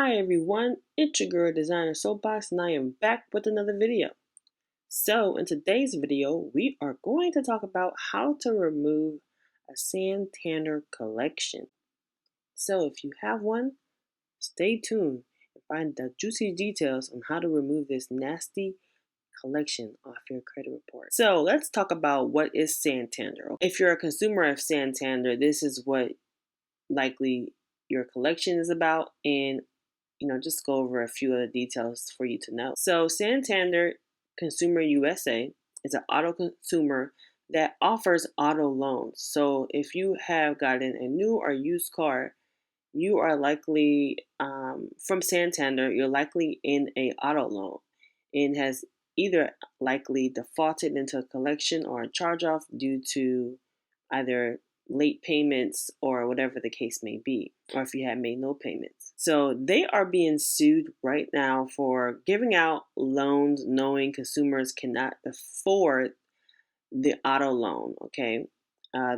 Hi everyone, it's your girl Designer Soapbox and I am back with another video. So in today's video, we are going to talk about how to remove a Santander collection. So if you have one, stay tuned and find the juicy details on how to remove this nasty collection off your credit report. So let's talk about what is Santander. If you're a consumer of Santander, this is what likely your collection is about, and just go over a few of the details for you to know. So Santander Consumer USA is an auto consumer that offers auto loans. So if you have gotten a new or used car, you are likely from Santander, you're likely in a auto loan and has either likely defaulted into a collection or a charge-off due to either late payments or whatever the case may be, or if you have made no payments. So they are being sued right now for giving out loans knowing consumers cannot afford the auto loan, okay?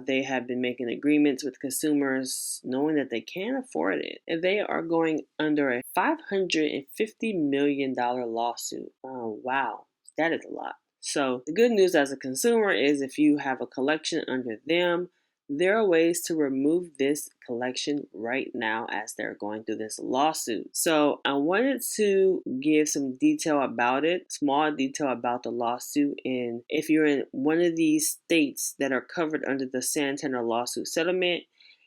They have been making agreements with consumers knowing that they can't afford it. And they are going under a $550 million lawsuit. Wow, that is a lot. So the good news as a consumer is if you have a collection under them, there are ways to remove this collection right now as they're going through this lawsuit. So I wanted to give some detail about it, small detail about the lawsuit. And if you're in one of these states that are covered under the Santander lawsuit settlement,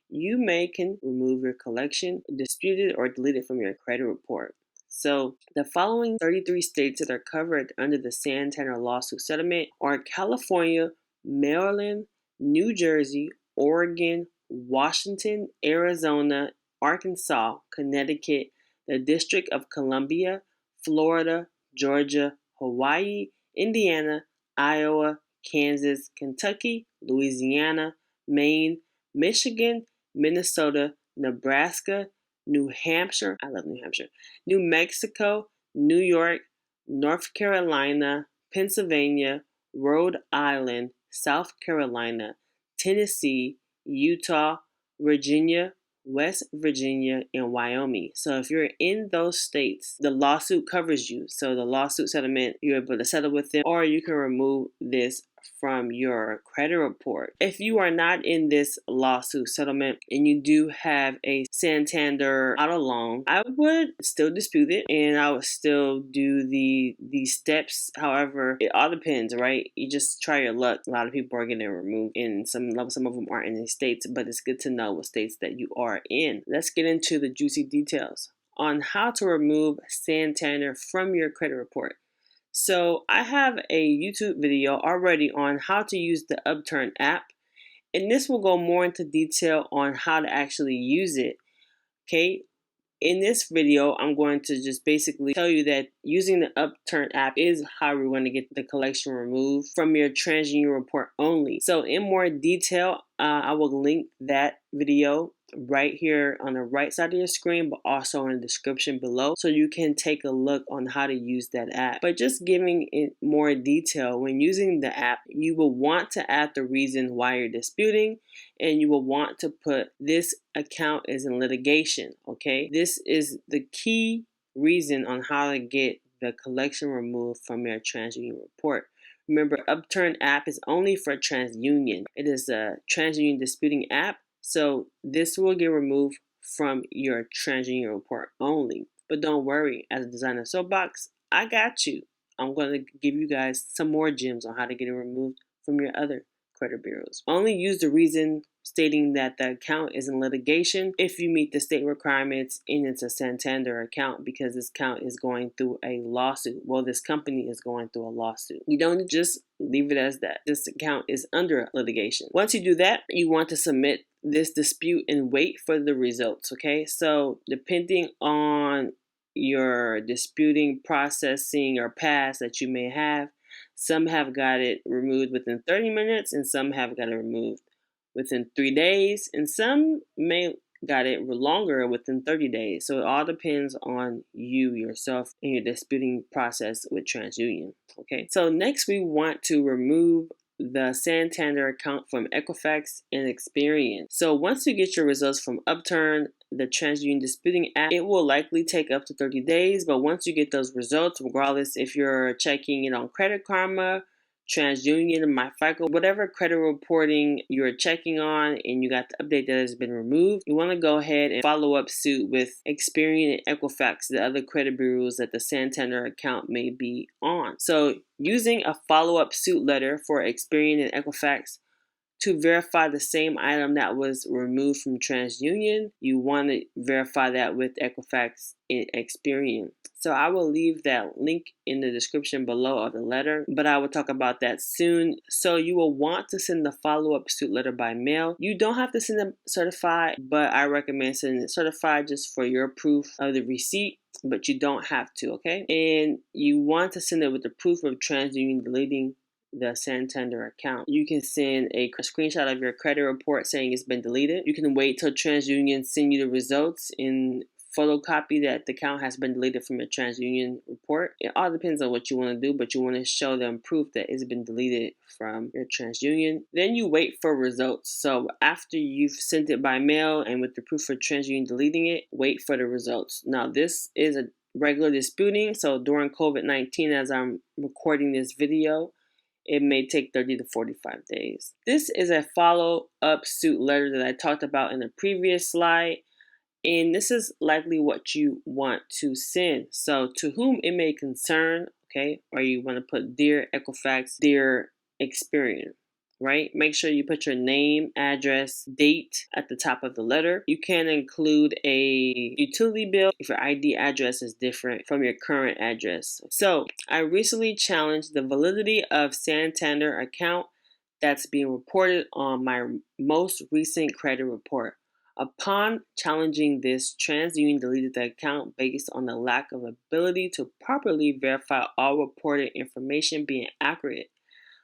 you can remove your collection, dispute it, or delete it from your credit report. So the following 33 states that are covered under the Santander lawsuit settlement are California, Maryland, New Jersey, Oregon, Washington, Arizona, Arkansas, Connecticut, the District of Columbia, Florida, Georgia, Hawaii, Indiana, Iowa, Kansas, Kentucky, Louisiana, Maine, Michigan, Minnesota, Nebraska, New Hampshire, I love New Hampshire, New Mexico, New York, North Carolina, Pennsylvania, Rhode Island, South Carolina, Tennessee, Utah, Virginia, West Virginia, and Wyoming. So if you're in those states, the lawsuit covers you. So the lawsuit settlement, you're able to settle with them, or you can remove this from your credit report. If you are not in this lawsuit settlement and you do have a Santander auto loan, I would still dispute it and I would still do the steps. However, it all depends, right? You just try your luck. A lot of people are getting removed, and some of them aren't in these states, but it's good to know what states that you are in. Let's get into the juicy details on how to remove Santander from your credit report. So I have a YouTube video already on how to use the Upturn app, and this will go more into detail on how to actually use it. Okay, in this video, I'm going to just basically tell you that using the Upturn app is how we're going to get the collection removed from your Transunion report only. So in more detail, I will link that video right here on the right side of your screen, but also in the description below, so you can take a look on how to use that app. But just giving it more detail, when using the app, you will want to add the reason why you're disputing, and you will want to put this account is in litigation. Okay, this is the key reason on how to get the collection removed from your Transunion report. Remember, Upturn app is only for Transunion. It is a Transunion disputing app, so this will get removed from your Transunion report only. But don't worry, as a Designer Soapbox, I got you. I'm going to give you guys some more gems on how to get it removed from your other credit bureaus. Only use the reason stating that the account is in litigation if you meet the state requirements and it's a Santander account, because this account is going through a lawsuit. Well, this company is going through a lawsuit. You don't just leave it as that. This account is under litigation. Once you do that, you want to submit this dispute and wait for the results. Okay, so depending on your disputing processing or pass that you may have, some have got it removed within 30 minutes and some have got it removed within 3 days, and some may got it longer, within 30 days. So it all depends on you yourself and your disputing process with Transunion. Okay, so next we want to remove the Santander account from Equifax and Experian. So once you get your results from Upturn, the Transunion disputing app, it will likely take up to 30 days. But once you get those results, regardless if you're checking it on Credit Karma, Transunion, MyFICO, whatever credit reporting you're checking on, and you got the update that has been removed, you want to go ahead and follow up suit with Experian and Equifax, the other credit bureaus that the Santander account may be on. So using a follow-up suit letter for Experian and Equifax to verify the same item that was removed from Transunion, you want to verify that with Equifax and Experian. So I will leave that link in the description below of the letter, but I will talk about that soon. So you will want to send the follow-up suit letter by mail. You don't have to send it certified, but I recommend sending it certified just for your proof of the receipt, but you don't have to, okay? And you want to send it with the proof of Transunion deleting the Santander account. You can send a screenshot of your credit report saying it's been deleted. You can wait till TransUnion send you the results in photocopy that the account has been deleted from your TransUnion report. It all depends on what you want to do, but you want to show them proof that it's been deleted from your TransUnion. Then you wait for results. So after you've sent it by mail and with the proof for TransUnion deleting it, wait for the results. Now this is a regular disputing, so during COVID-19, as I'm recording this video, it may take 30 to 45 days. This is a follow-up suit letter that I talked about in the previous slide, and this is likely what you want to send. So to whom it may concern, okay, or you want to put Dear Equifax, Dear Experian, right? Make sure you put your name, address, date at the top of the letter. You can include a utility bill if your ID address is different from your current address. So I recently challenged the validity of Santander account that's being reported on my most recent credit report. Upon challenging this, TransUnion deleted the account based on the lack of ability to properly verify all reported information being accurate.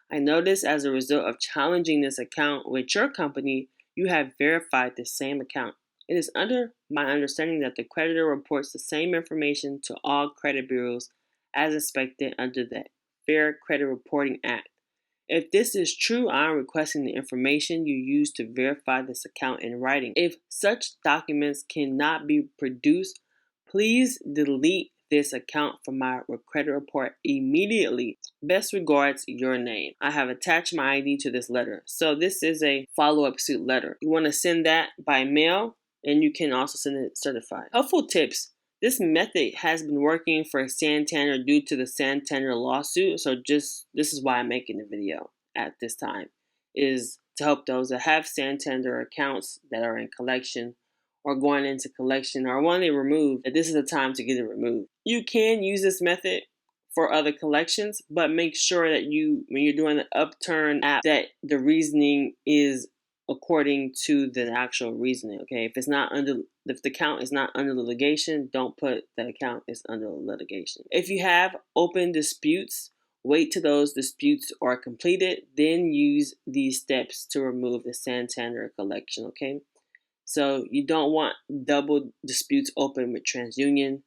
I noticed as a result of challenging this account with your company, you have verified the same account. It is under my understanding that the creditor reports the same information to all credit bureaus as expected under the Fair Credit Reporting Act. If this is true, I am requesting the information you used to verify this account in writing. If such documents cannot be produced, please delete this account from my credit report immediately. Best regards, your name. I have attached my ID to this letter. So this is a follow-up suit letter. You want to send that by mail, and you can also send it certified. Helpful tips. This method has been working for Santander due to the Santander lawsuit. So this is why I'm making the video at this time, is to help those that have Santander accounts that are in collection or going into collection or want it removed, that this is the time to get it removed. You can use this method for other collections, but make sure that when you're doing the Upturn app, that the reasoning is according to the actual reasoning. Okay, if the account is not under litigation, don't put the account is under litigation. If you have open disputes, wait till those disputes are completed, then use these steps to remove the Santander collection. Okay. So you don't want double disputes open with TransUnion.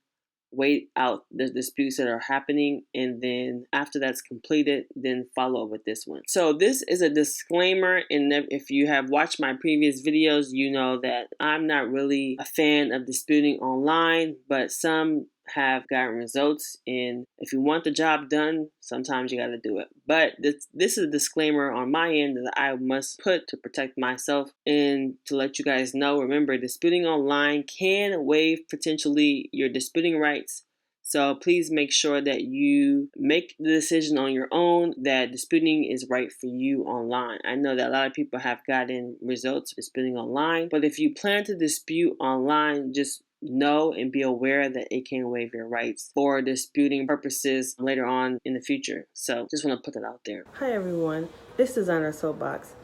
Wait out the disputes that are happening, and then after that's completed, then follow up with this one. So this is a disclaimer, and if you have watched my previous videos, you know that I'm not really a fan of disputing online, but some have gotten results, and if you want the job done, sometimes you got to do it. But this is a disclaimer on my end that I must put to protect myself and to let you guys know. Remember, disputing online can waive potentially your disputing rights. So please make sure that you make the decision on your own that disputing is right for you online. I know that a lot of people have gotten results disputing online, but if you plan to dispute online, just know and be aware that it can waive your rights for disputing purposes later on in the future. So just want to put that out there. Hi everyone, it's Designer Soapbox.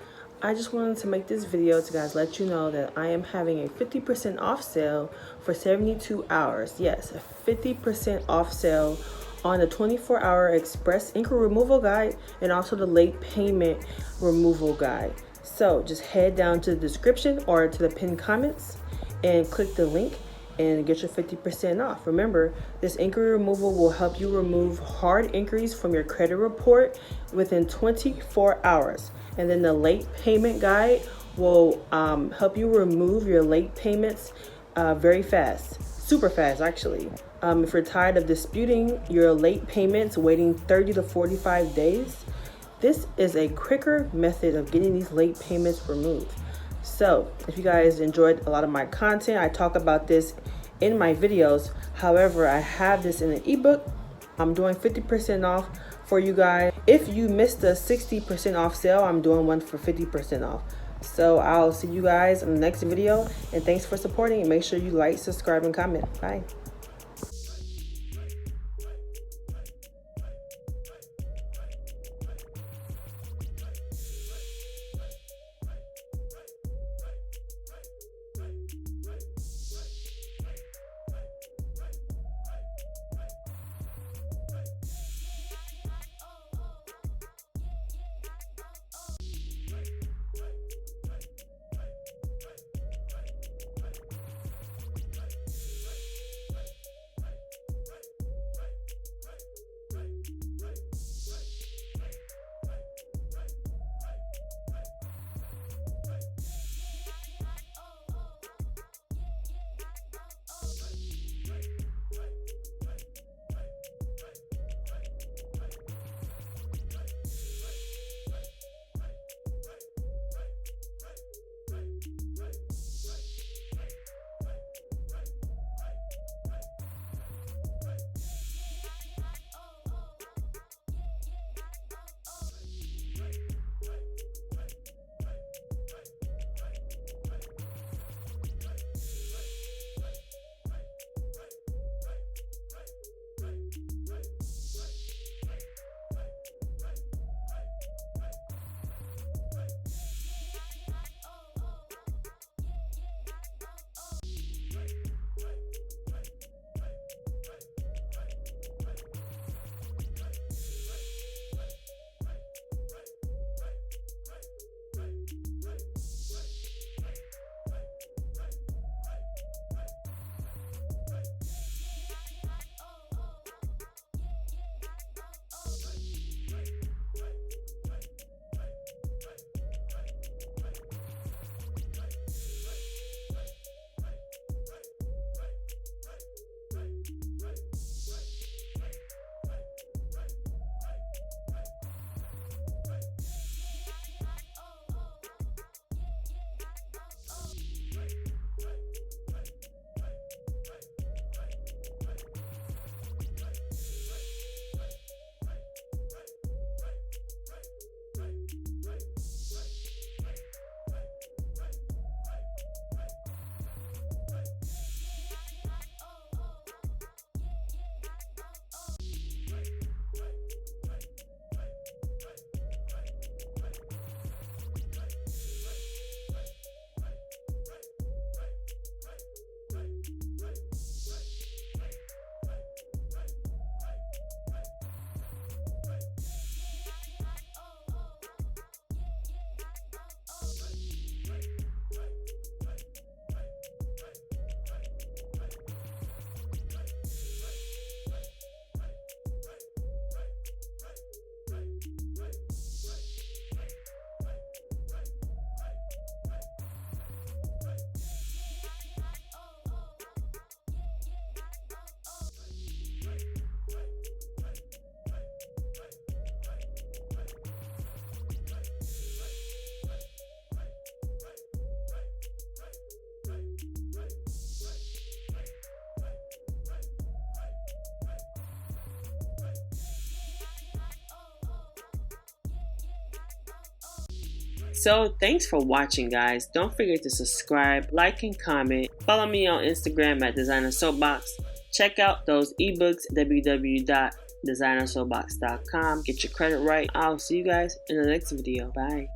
I just wanted to make this video to guys let you know that I am having a 50% off sale for 72 hours. Yes, a 50% off sale on the 24-hour express inquiry removal guide and also the late payment removal guide. So just head down to the description or to the pinned comments and click the link and get your 50% off. Remember, this inquiry removal will help you remove hard inquiries from your credit report within 24 hours. And then the late payment guide will help you remove your late payments very fast, super fast actually. If you're tired of disputing your late payments, waiting 30 to 45 days, this is a quicker method of getting these late payments removed. So if you guys enjoyed a lot of my content, I talk about this in my videos. However, I have this in an ebook. I'm doing 50% off for you guys. If you missed the 60% off sale, I'm doing one for 50% off. So I'll see you guys in the next video, and thanks for supporting, and make sure you like, subscribe, and comment. Bye. So thanks for watching, guys. Don't forget to subscribe, like, and comment. Follow me on Instagram at Designer Soapbox. Check out those ebooks, www.designersoapbox.com. Get your credit right. I'll see you guys in the next video. Bye.